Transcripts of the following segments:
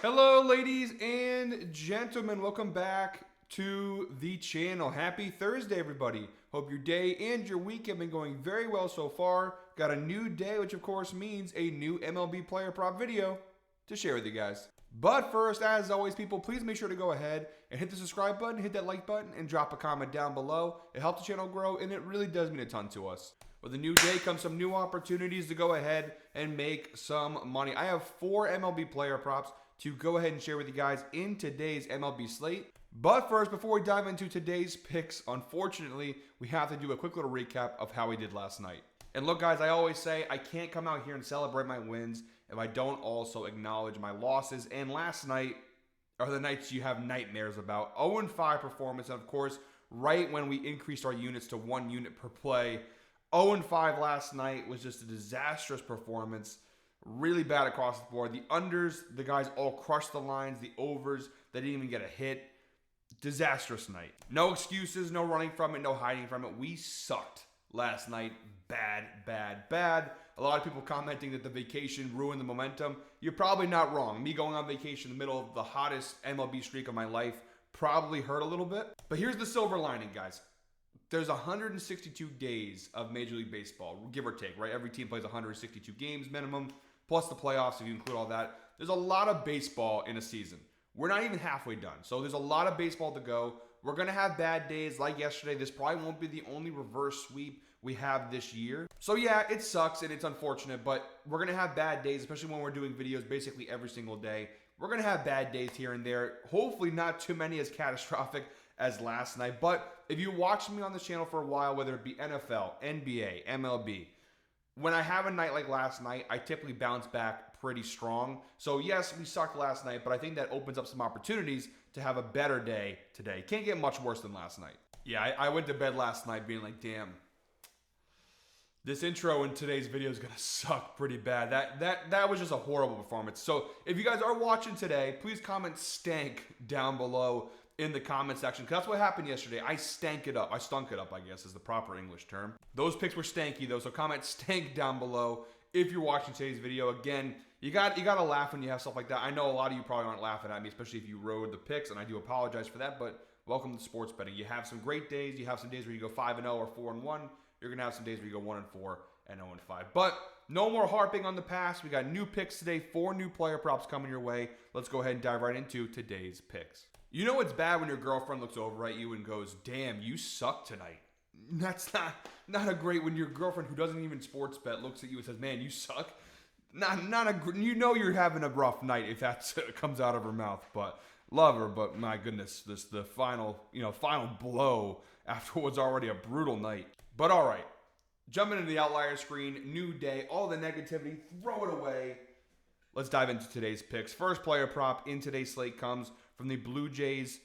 Hello, ladies and gentlemen. Welcome back to the channel. Happy Thursday, everybody. Hope your day and your week have been going very well so far. Got a new day, which of course means a new MLB Player Prop video to share with you guys. But first, as always, people, please make sure to go ahead and hit the subscribe button, hit that like button, and drop a comment down below. It helps the channel grow, and it really does mean a ton to us. With a new day comes some new opportunities to go ahead and make some money. I have 4 MLB Player Props to go ahead and share with you guys in today's MLB slate. But first, before we dive into today's picks, unfortunately, we have to do a quick little recap of how we did last night. And look, guys, I always say I can't come out here and celebrate my wins if I don't also acknowledge my losses. And last night are the nights you have nightmares about. 0-5 performance, and of course, right when we increased our units to 1 unit per play, 0-5 last night was just a disastrous performance. Really bad across the board. The unders, the guys all crushed the lines. The overs, they didn't even get a hit. Disastrous night. No excuses, no running from it, no hiding from it. We sucked last night. Bad, bad, bad. A lot of people commenting that the vacation ruined the momentum. You're probably not wrong. Me going on vacation in the middle of the hottest MLB streak of my life probably hurt a little bit. But here's the silver lining, guys. There's 162 days of Major League Baseball, give or take, right? Every team plays 162 games minimum, plus the playoffs if you include all that. There's a lot of baseball in a season. We're not even halfway done. So there's a lot of baseball to go. We're going to have bad days like yesterday. This probably won't be the only reverse sweep we have this year. So yeah, it sucks and it's unfortunate, but we're going to have bad days, especially when we're doing videos basically every single day. We're going to have bad days here and there. Hopefully not too many as catastrophic as last night. But if you watched me on this channel for a while, whether it be NFL, NBA, MLB, when I have a night like last night, I typically bounce back pretty strong. So yes, we sucked last night, but I think that opens up some opportunities to have a better day today. Can't get much worse than last night. Yeah, I went to bed last night being like, damn, this intro in today's video is going to suck pretty bad. That was just a horrible performance. So if you guys are watching today, please comment stank down below in the comment section, because that's what happened yesterday. I stank it up. I stunk it up, I guess, is the proper English term. Those picks were stanky, though, so comment stank down below if you're watching today's video. Again, you got to laugh when you have stuff like that. I know a lot of you probably aren't laughing at me, especially if you rode the picks, and I do apologize for that, but welcome to sports betting. You have some great days. You have some days where you go 5-0 or 4-1. You're going to have some days where you go 1-4 and 0-5. But no more harping on the past. We got new picks today, 4 new player props coming your way. Let's go ahead and dive right into today's picks. You know it's bad when your girlfriend looks over at you and goes, damn, you suck tonight. That's not a great when your girlfriend who doesn't even sports bet looks at you and says, man, you suck. You know you're having a rough night if that comes out of her mouth. But love her, but my goodness, the final blow after what's already a brutal night. But all right, jumping into the outlier screen, new day, all the negativity, throw it away. Let's dive into today's picks. First player prop in today's slate comes from the Blue Jays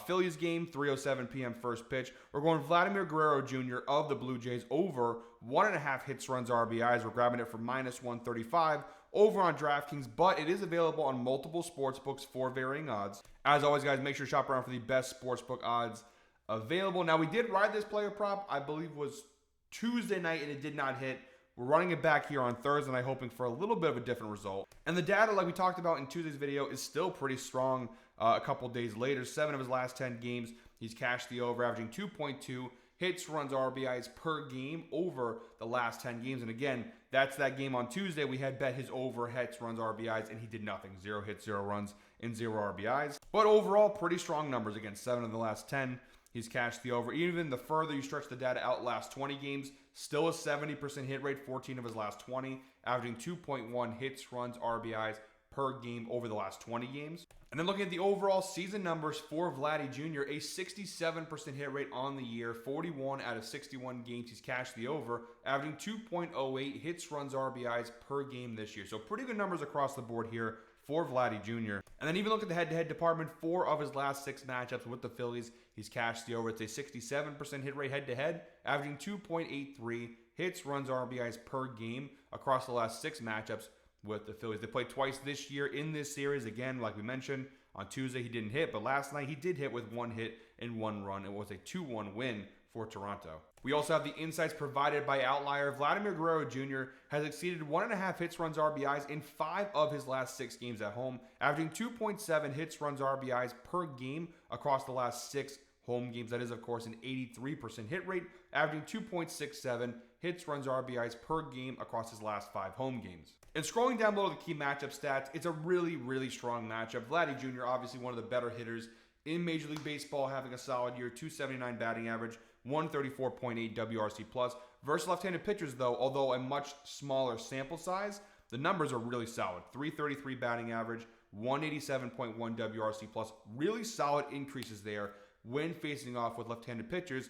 Phillies game, 3:07 p.m. first pitch. We're going Vladimir Guerrero Jr. of the Blue Jays over 1.5 hits, runs, RBIs. We're grabbing it for -135 over on DraftKings, but it is available on multiple sports books for varying odds. As always, guys, make sure to shop around for the best sportsbook odds available. Now, we did ride this player prop, I believe was Tuesday night, and it did not hit. We're running it back here on Thursday night, hoping for a little bit of a different result. And the data, like we talked about in Tuesday's video, is still pretty strong a couple days later. 7 of his last 10 games, he's cashed the over, averaging 2.2 hits, runs, RBIs per game over the last 10 games. And again, that's that game on Tuesday. We had bet his over hits, runs, RBIs, and he did nothing. 0 hits, 0 runs, and 0 RBIs. But overall, pretty strong numbers. Again, 7 of the last 10. He's cashed the over. Even the further you stretch the data out, last 20 games, still a 70% hit rate, 14 of his last 20, averaging 2.1 hits, runs, RBIs per game over the last 20 games. And then looking at the overall season numbers for Vladdy Jr., a 67% hit rate on the year, 41 out of 61 games he's cashed the over, averaging 2.08 hits, runs, RBIs per game this year. So pretty good numbers across the board here for Vladdy Jr. And then even look at the head-to-head department, 4 of his last 6 matchups with the Phillies, he's cashed the over. It's a 67% hit rate head-to-head, averaging 2.83 hits, runs, RBIs per game across the last 6 matchups with the Phillies. They played twice this year in this series. Again, like we mentioned, on Tuesday he didn't hit, but last night he did hit with 1 hit and 1 run. It was a 2-1 win for Toronto. We also have the insights provided by Outlier. Vladimir Guerrero Jr. has exceeded 1.5 hits, runs, RBIs in 5 of his last 6 games at home, averaging 2.7 hits, runs, RBIs per game across the last 6 home games. That is, of course, an 83% hit rate, averaging 2.67 hits, runs, RBIs per game across his last 5 home games. And scrolling down below the key matchup stats, it's a really, really strong matchup. Vladdy Jr., obviously one of the better hitters in Major League Baseball, having a solid year, 279 batting average, 134.8 WRC plus. Versus left-handed pitchers, though, although a much smaller sample size, the numbers are really solid. 333 batting average, 187.1 WRC plus. Really solid increases there when facing off with left-handed pitchers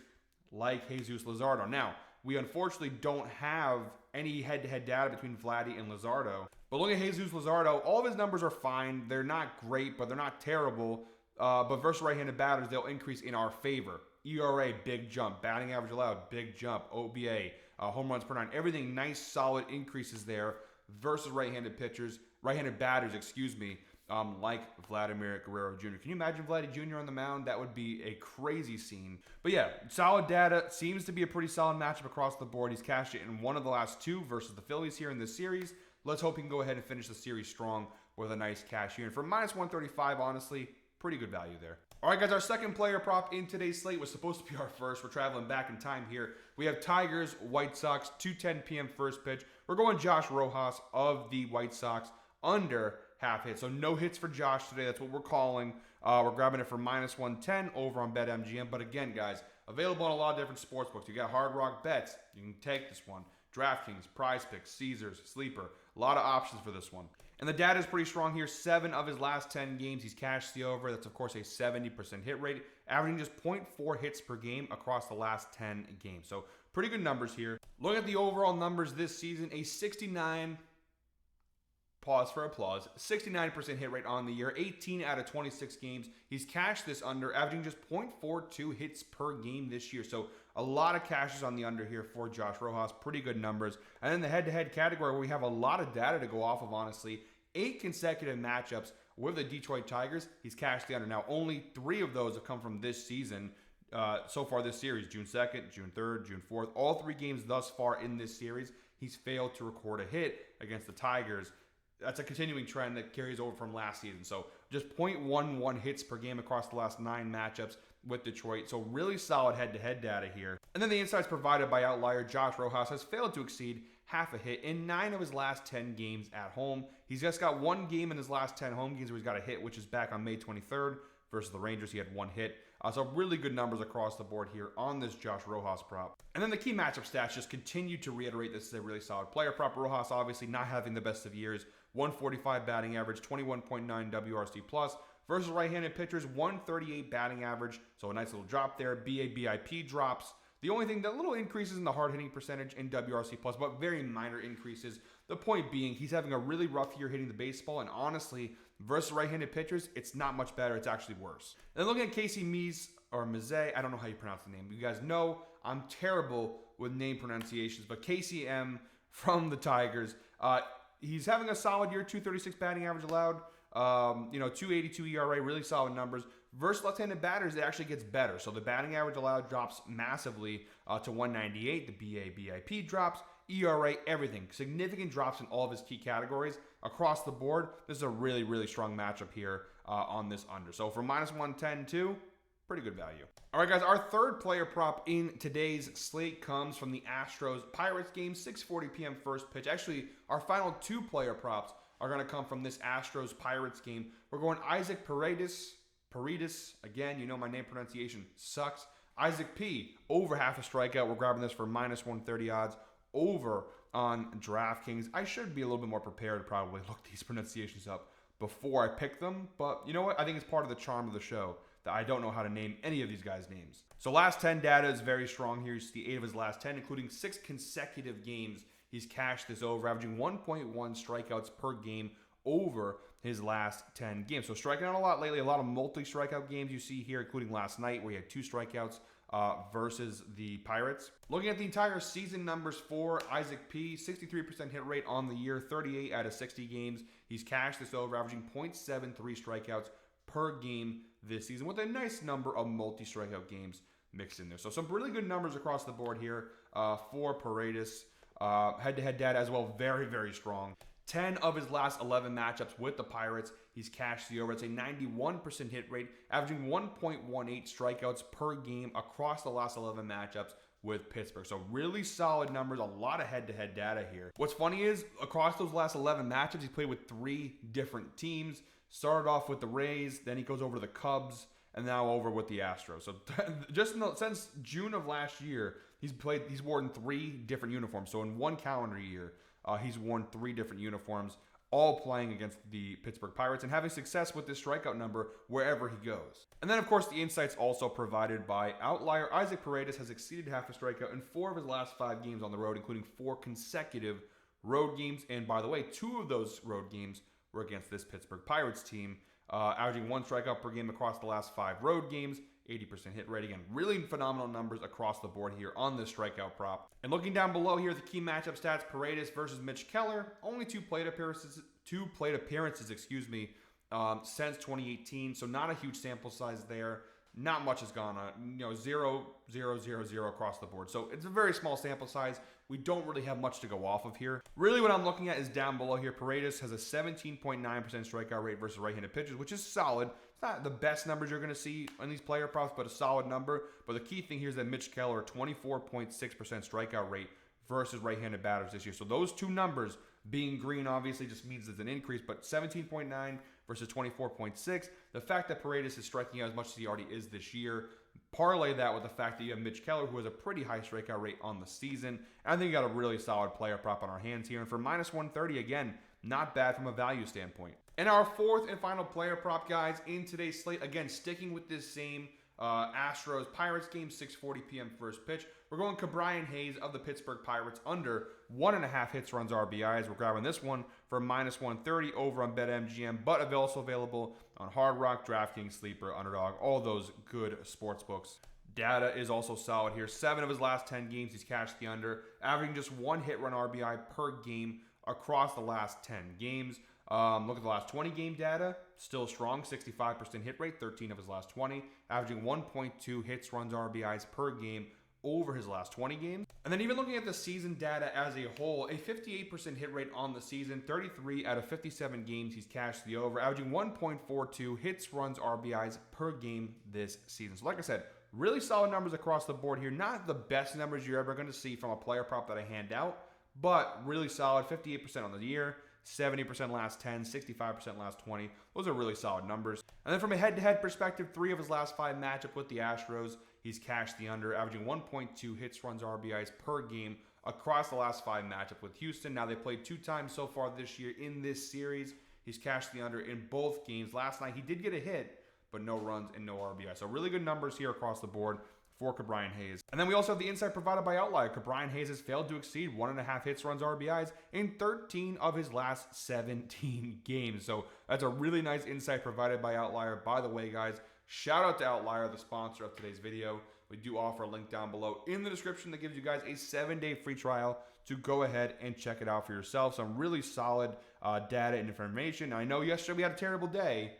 like Jesus Luzardo. Now, we unfortunately don't have any head-to-head data between Vladdy and Luzardo. But looking at Jesus Luzardo, all of his numbers are fine. They're not great, but they're not terrible. But versus right-handed batters, they'll increase in our favor. ERA, big jump. Batting average allowed, big jump. OBA, home runs per 9. Everything nice, solid increases there versus right-handed batters, like Vladimir Guerrero Jr. Can you imagine Vladdy Jr. on the mound? That would be a crazy scene. But yeah, solid data. Seems to be a pretty solid matchup across the board. He's cashed it in one of the last 2 versus the Phillies here in this series. Let's hope he can go ahead and finish the series strong with a nice cash here. And for minus 135, honestly, pretty good value there. All right, guys, our second player prop in today's slate was supposed to be our first. We're traveling back in time here. We have Tigers, White Sox, 2:10 p.m. first pitch. We're going Josh Rojas of the White Sox under half hit. So no hits for Josh today. That's what we're calling. We're grabbing it for minus 110 over on BetMGM. But again, guys, available on a lot of different sports books. You got Hard Rock Bets. You can take this one. DraftKings, Prize Picks, Caesars, Sleeper. A lot of options for this one. And the data is pretty strong here. 7 of his last 10 games, he's cashed the over. That's, of course, a 70% hit rate, averaging just 0.4 hits per game across the last 10 games. So pretty good numbers here. Looking at the overall numbers this season, a 69% hit rate on the year, 18 out of 26 games. He's cashed this under, averaging just 0.42 hits per game this year. So a lot of cashes on the under here for Josh Rojas. Pretty good numbers. And then the head-to-head category, where we have a lot of data to go off of, honestly. 8 consecutive matchups with the Detroit Tigers. He's cashed the under. Now, only 3 of those have come from this season. So far this series, June 2nd, June 3rd, June 4th. All 3 games thus far in this series, he's failed to record a hit against the Tigers. That's a continuing trend that carries over from last season. So just 0.11 hits per game across the last 9 matchups with Detroit. So really solid head-to-head data here. And then the insights provided by Outlier. Josh Rojas has failed to exceed half a hit in 9 of his last 10 games at home. He's just got 1 game in his last 10 home games where he's got a hit, which is back on May 23rd versus the Rangers. He had 1 hit. So really good numbers across the board here on this Josh Rojas prop. And then the key matchup stats just continue to reiterate this is a really solid player prop. Rojas obviously not having the best of years. 145 batting average, 21.9 WRC plus. Versus right-handed pitchers, 138 batting average. So a nice little drop there. BIP drops. The only thing, that little increases in the hard hitting percentage in WRC plus, but very minor increases. The point being, he's having a really rough year hitting the baseball, and honestly, versus right-handed pitchers, it's not much better. It's actually worse. And looking at Casey Mize, I don't know how you pronounce the name. You guys know I'm terrible with name pronunciations, but Casey M from the Tigers, he's having a solid year, 236 batting average allowed, 282 ERA, really solid numbers. Versus left-handed batters, it actually gets better. So the batting average allowed drops massively to 198. The BIP drops, ERA, everything. Significant drops in all of his key categories across the board. This is a really, really strong matchup here on this under. So for minus 110 too, pretty good value. All right, guys, our third player prop in today's slate comes from the Astros-Pirates game, 6:40 p.m. first pitch. Actually, our final 2 player props are going to come from this Astros-Pirates game. We're going Isaac Paredes, again, you know my name pronunciation sucks. Isaac P, over half a strikeout. We're grabbing this for minus 130 odds over on DraftKings. I should be a little bit more prepared to probably look these pronunciations up before I pick them. But you know what? I think it's part of the charm of the show that I don't know how to name any of these guys' names. So last 10 data is very strong here. You see 8 of his last 10, including 6 consecutive games. He's cashed this over, averaging 1.1 strikeouts per game over his last 10 games. So striking out a lot lately, a lot of multi-strikeout games you see here, including last night where he had 2 strikeouts versus the Pirates. Looking at the entire season numbers for Isaac P, 63% hit rate on the year, 38 out of 60 games. He's cashed this over, averaging 0.73 strikeouts per game this season with a nice number of multi-strikeout games mixed in there. So some really good numbers across the board here for Paredes. Head-to-head data as well, very, very strong. 10 of his last 11 matchups with the Pirates, he's cashed the over. It's a 91% hit rate, averaging 1.18 strikeouts per game across the last 11 matchups with Pittsburgh. So really solid numbers, a lot of head-to-head data here. What's funny is, across those last 11 matchups, he's played with 3 different teams. Started off with the Rays, then he goes over to the Cubs, and now over with the Astros. So just since June of last year, he's worn 3 different uniforms. So in one calendar year, he's worn 3 different uniforms, all playing against the Pittsburgh Pirates and having success with this strikeout number wherever he goes. And then, of course, the insights also provided by Outlier. Isaac Paredes has exceeded half a strikeout in 4 of his last 5 games on the road, including 4 consecutive road games. And by the way, 2 of those road games were against this Pittsburgh Pirates team, averaging 1 strikeout per game across the last 5 road games. 80% hit rate. Again, really phenomenal numbers across the board here on this strikeout prop. And looking down below here, the key matchup stats: Paredes versus Mitch Keller. Only 2 plate appearances, since 2018. So not a huge sample size there. Not much has gone on. 0, 0, 0, 0 across the board. So it's a very small sample size. We don't really have much to go off of here. Really what I'm looking at is down below here. Paredes has a 17.9% strikeout rate versus right-handed pitchers, which is solid. It's not the best numbers you're going to see on these player props, but a solid number. But the key thing here is that Mitch Keller, 24.6% strikeout rate versus right-handed batters this year. So those 2 numbers being green obviously just means there's an increase, but 17.9 versus 24.6. The fact that Paredes is striking out as much as he already is this year, parlay that with the fact that you have Mitch Keller, who has a pretty high strikeout rate on the season. And I think you got a really solid player prop on our hands here. And for minus 130, again, not bad from a value standpoint. And our 4th and final player prop, guys, in today's slate, again, sticking with this same Astros-Pirates game, 6:40 p.m. first pitch. We're going Brian Hayes of the Pittsburgh Pirates under 1.5 hits, runs, RBIs. We're grabbing this one for minus 130 over on BetMGM, but also available on Hard Rock, DraftKings, Sleeper, Underdog, all those good sports books. Data is also solid here. 7 of his last 10 games, he's cashed the under, averaging just 1 hit, run, RBI per game across the last 10 games. Look at the last 20 game data, still strong, 65% hit rate, 13 of his last 20, averaging 1.2 hits, runs, RBIs per game over his last 20 games. And then even looking at the season data as a whole, a 58% hit rate on the season, 33 out of 57 games he's cashed the over, averaging 1.42 hits, runs, RBIs per game this season. So like I said, really solid numbers across the board here. Not the best numbers you're ever going to see from a player prop that I hand out, but really solid, 58% on the year, 70% last 10, 65% last 20. Those are really solid numbers. And then from a head-to-head perspective, 3 of his last 5 matchups with the Astros, he's cashed the under, averaging 1.2 hits, runs, RBIs per game across the last 5 matchups with Houston. Now, they played 2 times so far this year in this series. He's cashed the under in both games. Last night, he did get a hit, but no runs and no RBI. So really good numbers here across the board for Brian Hayes. And then we also have the insight provided by Outlier. Brian Hayes has failed to exceed 1.5 hits, runs, RBIs in 13 of his last 17 games. So that's a really nice insight provided by Outlier. By the way, guys, shout out to Outlier, the sponsor of today's video. We do offer a link down below in the description that gives you guys a 7-day free trial to go ahead and check it out for yourself. Some really solid data and information. Now, I know yesterday we had a terrible day,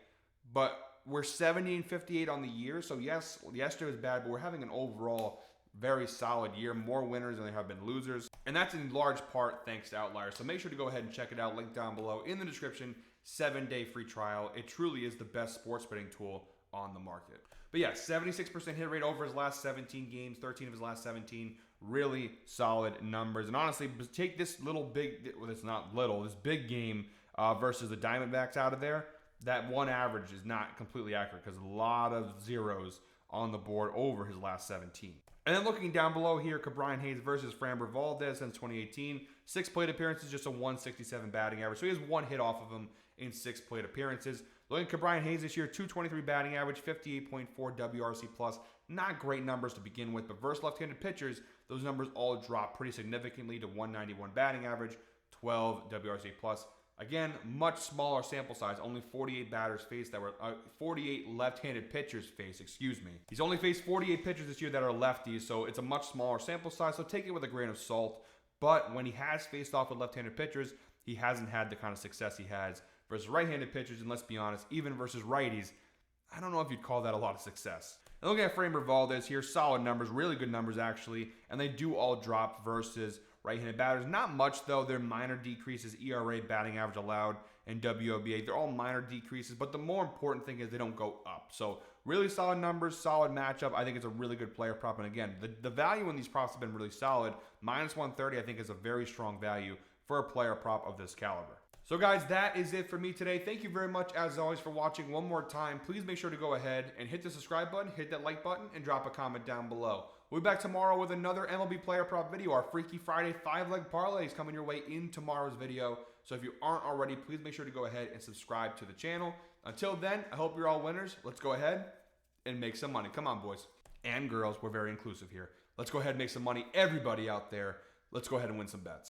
but we're 70-58 on the year. So yes, yesterday was bad, but we're having an overall very solid year. More winners than there have been losers. And that's in large part thanks to Outlier. So make sure to go ahead and check it out. Link down below in the description. 7-day free trial. It truly is the best sports betting tool on the market. But yeah, 76% hit rate over his last 17 games, 13 of his last 17. Really solid numbers. And honestly, take this this big game versus the Diamondbacks out of there. That one average is not completely accurate because a lot of zeros on the board over his last 17. And then looking down below here, Brian Hayes versus Framber Valdez since 2018. 6 plate appearances, just a 167 batting average. So he has 1 hit off of him in 6 plate appearances. Looking at Brian Hayes this year, 223 batting average, 58.4 WRC plus. Not great numbers to begin with, but versus left-handed pitchers, those numbers all drop pretty significantly to 191 batting average, 12 WRC plus. Again, much smaller sample size. Only 48 batters faced that were 48 left-handed pitchers faced. He's only faced 48 pitchers this year that are lefties, so it's a much smaller sample size. So take it with a grain of salt. But when he has faced off with left-handed pitchers, he hasn't had the kind of success he has versus right-handed pitchers. And let's be honest, even versus righties, I don't know if you'd call that a lot of success. And looking at Framber Valdez here, solid numbers, really good numbers actually, and they do all drop versus right-handed batters. Not much though. They're minor decreases, ERA, batting average allowed, and WOBA. They're all minor decreases, but the more important thing is they don't go up. So really solid numbers, solid matchup. I think it's a really good player prop. And again, the value in these props have been really solid. Minus 130 I think is a very strong value for a player prop of this caliber. So guys, that is it for me today. Thank you very much as always for watching. One more time, please make sure to go ahead and hit the subscribe button, hit that like button, and drop a comment down below. We'll be back tomorrow with another MLB Player Prop video. Our Freaky Friday 5-leg parlays coming your way in tomorrow's video. So if you aren't already, please make sure to go ahead and subscribe to the channel. Until then, I hope you're all winners. Let's go ahead and make some money. Come on, boys and girls. We're very inclusive here. Let's go ahead and make some money. Everybody out there, let's go ahead and win some bets.